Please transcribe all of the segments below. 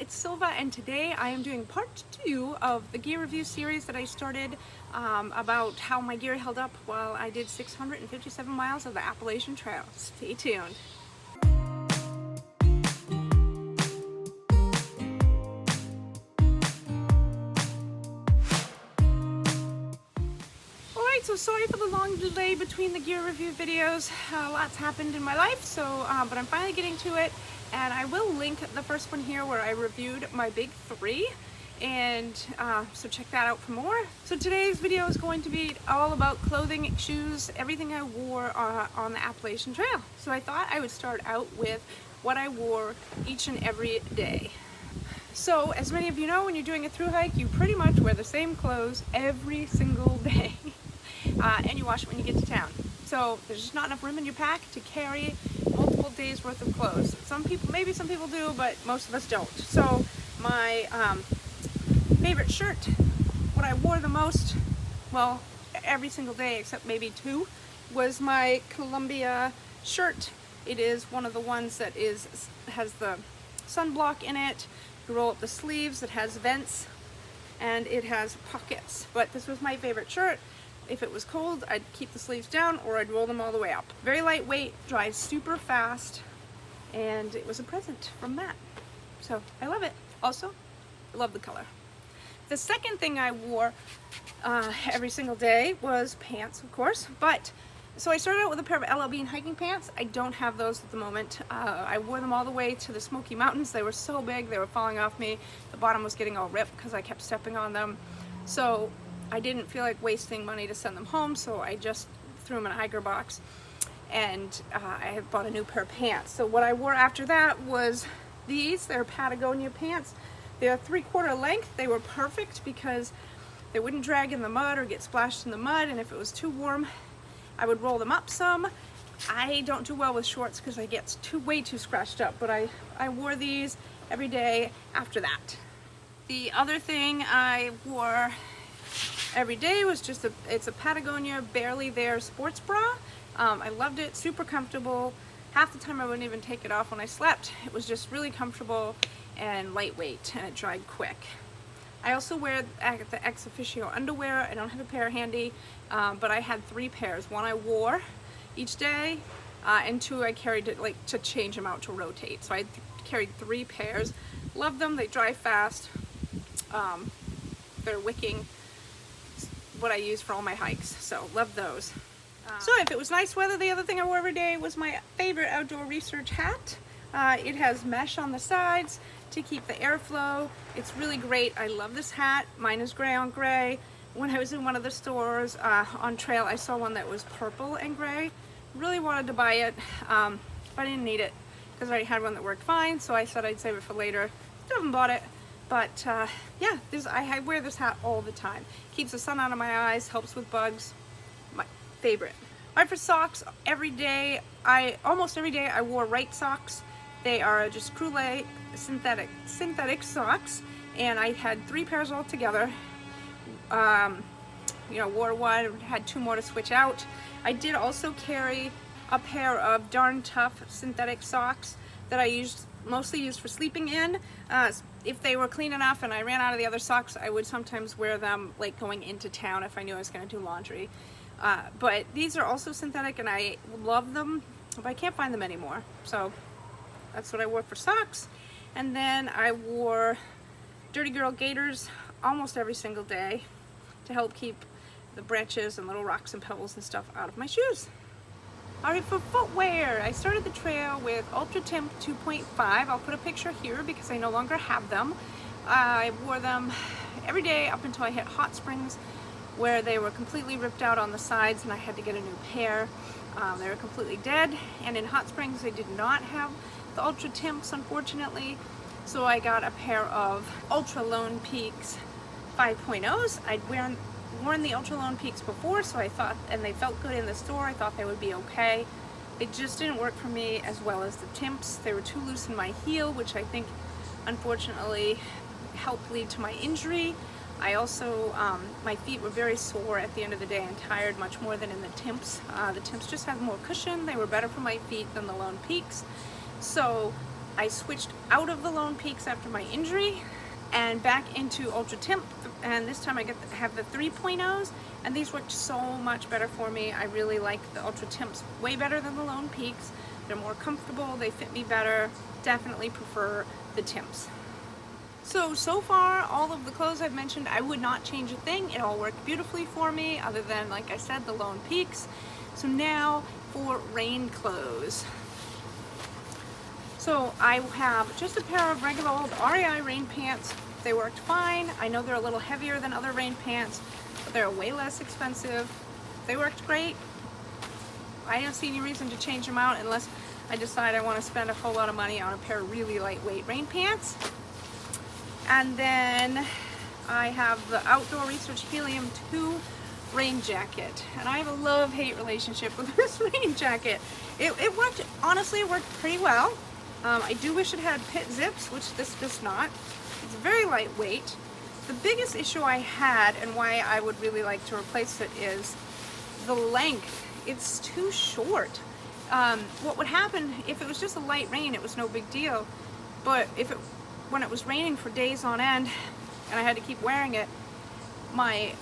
it's Silva, and today I am doing part 2 of the gear review series that I started about how my gear held up while I did 657 miles of the Appalachian Trail. Stay tuned. Alright, so sorry for the long delay between the gear review videos. Lots happened in my life, so but I'm finally getting to it. And I will link the first one here where I reviewed my big 3, and so check that out for more. So today's video is going to be all about clothing, shoes, everything I wore on the Appalachian Trail. So I thought I would start out with what I wore each and every day. So as many of you know, when you're doing a thru hike, you pretty much wear the same clothes every single day. And you wash it when you get to town. So there's just not enough room in your pack to carry multiple days worth of clothes. Maybe some people do, but most of us don't. So my favorite shirt, what I wore the most, well, every single day except maybe 2, was my Columbia shirt. It is one of the ones that has the sunblock in it. You roll up the sleeves, it has vents, and it has pockets. But this was my favorite shirt. If it was cold, I'd keep the sleeves down or I'd roll them all the way up. Very lightweight, dries super fast, and it was a present from Matt. So I love it. Also, I love the color. The second thing I wore every single day was pants, of course. So I started out with a pair of LL Bean hiking pants. I don't have those at the moment. I wore them all the way to the Smoky Mountains. They were so big, they were falling off me. The bottom was getting all ripped because I kept stepping on them. So I didn't feel like wasting money to send them home, so I just threw them in a hiker box, and I bought a new pair of pants. So what I wore after that was these. They're Patagonia pants. They're 3/4 length. They were perfect because they wouldn't drag in the mud or get splashed in the mud, and if it was too warm, I would roll them up some. I don't do well with shorts because I get way too scratched up, but I wore these every day after that. The other thing I wore every day was it's a Patagonia Barely There sports bra. I loved it, super comfortable. Half the time I wouldn't even take it off when I slept. It was just really comfortable and lightweight, and it dried quick. I also wear the Exofficio underwear. I don't have a pair handy, but I had 3 pairs. One I wore each day, and 2 I carried to change them out to rotate. So I carried 3 pairs. Love them, they dry fast. They're wicking. What I use for all my hikes, so love those. So if it was nice weather, the other thing I wore every day was my favorite outdoor research hat. It has mesh on the sides to keep the airflow. It's really great. I love this hat. Mine is gray on gray. When I was in one of the stores on trail, I saw one that was purple and gray. Really wanted to buy it, but I didn't need it because I already had one that worked fine, so I said I'd save it for later. Still haven't bought it. But yeah, I wear this hat all the time. Keeps the sun out of my eyes, helps with bugs. My favorite. All right, for socks, almost every day I wore Wrightsocks. They are just Crewlay synthetic socks, and I had 3 pairs all together. Wore one, had 2 more to switch out. I did also carry a pair of Darn Tough synthetic socks that I mostly used for sleeping in. If they were clean enough and I ran out of the other socks, I would sometimes wear them like going into town if I knew I was going to do laundry. But these are also synthetic and I love them, but I can't find them anymore. So that's what I wore for socks. And then I wore Dirty Girl Gaiters almost every single day to help keep the branches and little rocks and pebbles and stuff out of my shoes. Alright, for footwear, I started the trail with Alta Timps 2.5. I'll put a picture here because I no longer have them. I wore them every day up until I hit hot springs, where they were completely ripped out on the sides and I had to get a new pair. They were completely dead, and in hot springs they did not have the Altra Timps, unfortunately. So I got a pair of Altra Lone Peaks 5.0s. I'd worn the Altra Lone Peaks before, so I thought, and they felt good in the store, I thought they would be okay. They just didn't work for me as well as the Timps. They were too loose in my heel, which I think unfortunately helped lead to my injury. I also, my feet were very sore at the end of the day and tired much more than in the Timps. The Timps just had more cushion. They were better for my feet than the Lone Peaks. So I switched out of the Lone Peaks after my injury and back into Alta Timps, and this time I have the 3.0s, and these worked so much better for me. I really like the Altra Timps way better than the Lone Peaks. They're more comfortable, they fit me better. Definitely prefer the Timps. So far, all of the clothes I've mentioned, I would not change a thing. It all worked beautifully for me, other than, like I said, the Lone Peaks. So now for rain clothes. So I have just a pair of regular old REI Rain pants. They worked fine. I know they're a little heavier than other rain pants, but they're way less expensive. They worked great. I don't see any reason to change them out unless I decide I want to spend a whole lot of money on a pair of really lightweight rain pants. And then I have the Outdoor Research Helium 2 rain jacket, and I have a love-hate relationship with this rain jacket. It worked, honestly, it worked pretty well. I do wish it had pit zips, which this does not. It's very lightweight. The biggest issue I had, and why I would really like to replace it, is the length. It's too short. What would happen if it was just a light rain, it was no big deal, but when it was raining for days on end and I had to keep wearing it,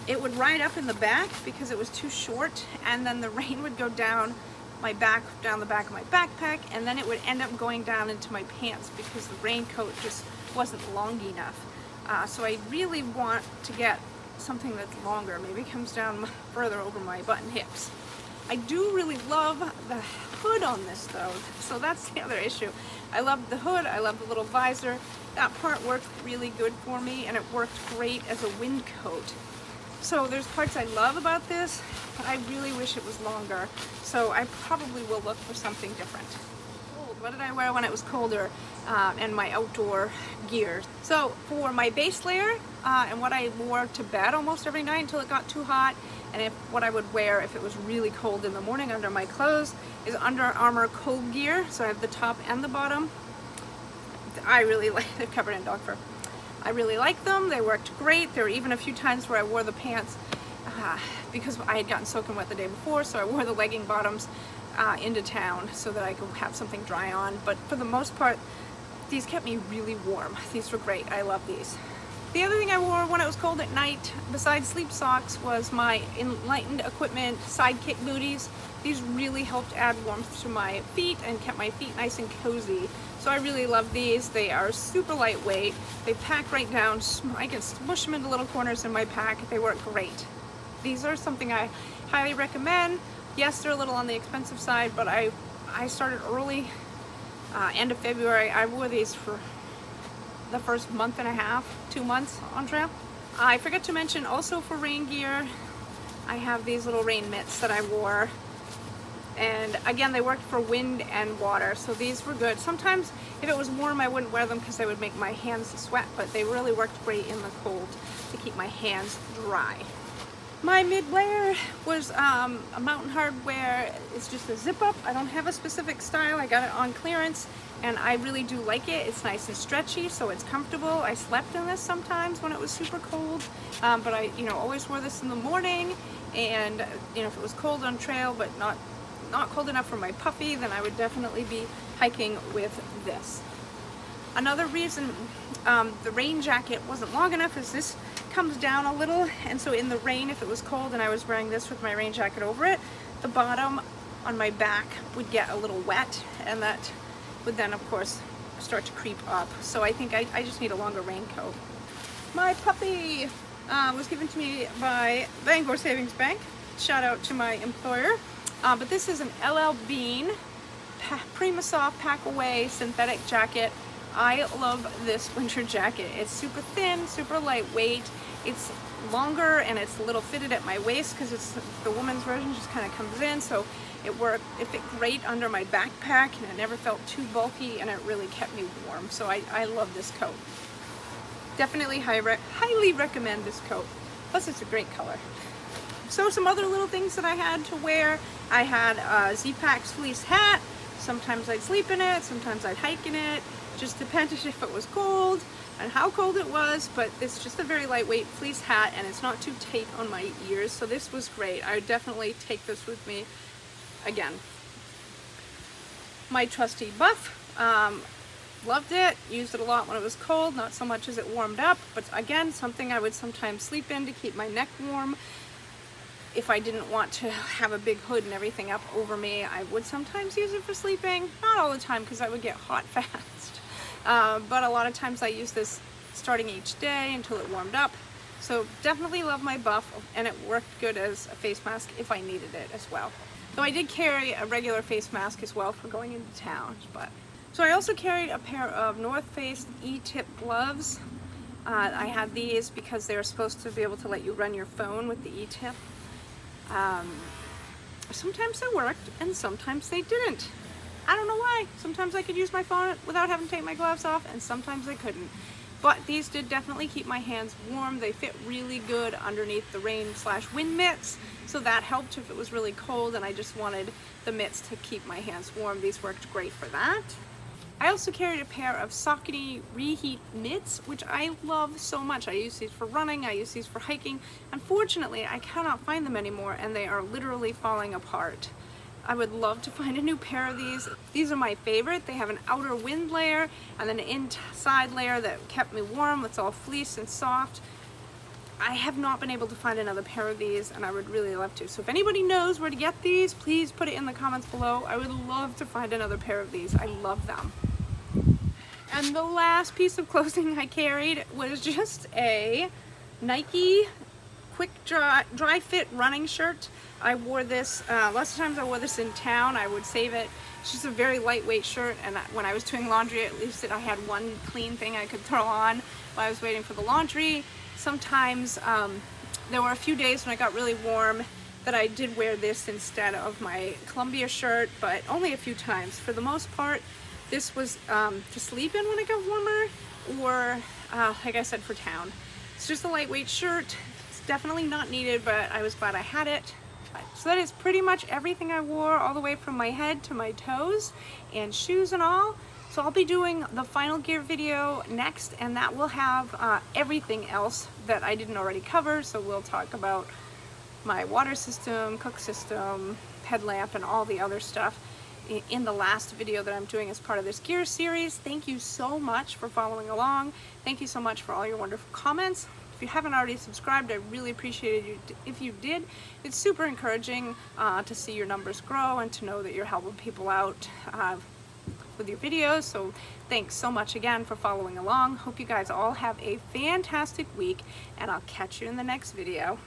it would ride up in the back because it was too short, and then the rain would go down the back of my backpack, and then it would end up going down into my pants because the raincoat just wasn't long enough. So I really want to get something that's longer, maybe comes down further over my button hips. I do really love the hood on this though, so that's the other issue. I love the hood, I love the little visor. That part worked really good for me, and it worked great as a wind coat. So there's parts I love about this, but I really wish it was longer. So I probably will look for something different. What did I wear when it was colder and my outdoor gear? So for my base layer and what I wore to bed almost every night until it got too hot, and what I would wear if it was really cold in the morning under my clothes, is Underarmour Cold Gear. So I have the top and the bottom. I really like, they're covered in dog fur. I really like them. They worked great. There were even a few times where I wore the pants because I had gotten soaking wet the day before, so I wore the legging bottoms into town so that I could have something dry on. But for the most part, these kept me really warm. These were great. I love these. The other thing I wore when it was cold at night, besides sleep socks, was my Enlightened Equipment Sidekick booties. These really helped add warmth to my feet and kept my feet nice and cozy. So I really love these. They are super lightweight. They pack right down. I can smush them into little corners in my pack. They work great. These are something I highly recommend. Yes, they're a little on the expensive side, but I started early, end of February. I wore these for the first month and a half, 2 months on trail. I forgot to mention also for rain gear, I have these little rain mitts that I wore. And again, they worked for wind and water, so these were good. Sometimes if it was warm, I wouldn't wear them because they would make my hands sweat, but they really worked great in the cold to keep my hands dry. My mid-layer was a Mountain Hardwear. It's just a zip-up. I don't have a specific style. I got it on clearance, and I really do like it. It's nice and stretchy, so it's comfortable. I slept in this sometimes when it was super cold, but I, always wore this in the morning. And if it was cold on trail, but not cold enough for my puffy, then I would definitely be hiking with this. Another reason the rain jacket wasn't long enough is this comes down a little, and so in the rain, if it was cold and I was wearing this with my rain jacket over it, the bottom on my back would get a little wet, and that would then of course start to creep up. So I think I just need a longer raincoat. My puppy was given to me by Bangor Savings Bank. Shout out to my employer. But this is an LL Bean Prima Soft Packaway synthetic jacket. I love this winter jacket. It's super thin, super lightweight. It's longer and it's a little fitted at my waist because it's the woman's version, just kind of comes in. So it fit great under my backpack, and it never felt too bulky, and it really kept me warm. So I love this coat. Definitely highly recommend this coat. Plus it's a great color. So some other little things that I had to wear. I had a Zpacks fleece hat. Sometimes I'd sleep in it, sometimes I'd hike in it. Just depended if it was cold and how cold it was, but it's just a very lightweight fleece hat, and it's not too tight on my ears, so this was great. I would definitely take this with me again. My trusty buff. Loved it, used it a lot when it was cold, not so much as it warmed up, but again, something I would sometimes sleep in to keep my neck warm. If I didn't want to have a big hood and everything up over me, I would sometimes use it for sleeping. Not all the time because I would get hot fast. But a lot of times I use this starting each day until it warmed up. So definitely love my buff, and it worked good as a face mask if I needed it as well. Though I did carry a regular face mask as well for going into town. So I also carried a pair of North Face ETip gloves. I had these because they were supposed to be able to let you run your phone with the ETip. Sometimes they worked and sometimes they didn't. I don't know why. Sometimes I could use my phone without having to take my gloves off, and sometimes I couldn't. But these did definitely keep my hands warm. They fit really good underneath the rain/wind mitts, so that helped if it was really cold and I just wanted the mitts to keep my hands warm. These worked great for that. I also carried a pair of Saucony Reheat mitts, which I love so much. I use these for running, I use these for hiking. Unfortunately, I cannot find them anymore and they are literally falling apart. I would love to find a new pair of these. These are my favorite. They have an outer wind layer and then an inside layer that kept me warm. It's all fleece and soft. I have not been able to find another pair of these and I would really love to. So if anybody knows where to get these, please put it in the comments below. I would love to find another pair of these. I love them. And the last piece of clothing I carried was just a Nike quick dry fit running shirt. I wore this, lots of times I wore this in town. I would save it. It's just a very lightweight shirt, and when I was doing laundry, at least I had one clean thing I could throw on while I was waiting for the laundry. Sometimes there were a few days when I got really warm that I did wear this instead of my Columbia shirt, but only a few times. For the most part, this was to sleep in when it got warmer, or like I said, for town. It's just a lightweight shirt. It's definitely not needed, but I was glad I had it. So that is pretty much everything I wore, all the way from my head to my toes, and shoes and all. So I'll be doing the final gear video next, and that will have everything else that I didn't already cover. So we'll talk about my water system, cook system, headlamp, and all the other stuff in the last video that I'm doing as part of this gear series. Thank you so much for following along. Thank you so much for all your wonderful comments. If you haven't already subscribed, I really appreciate it if you did. It's super encouraging to see your numbers grow and to know that you're helping people out with your videos. So thanks so much again for following along. Hope you guys all have a fantastic week, and I'll catch you in the next video.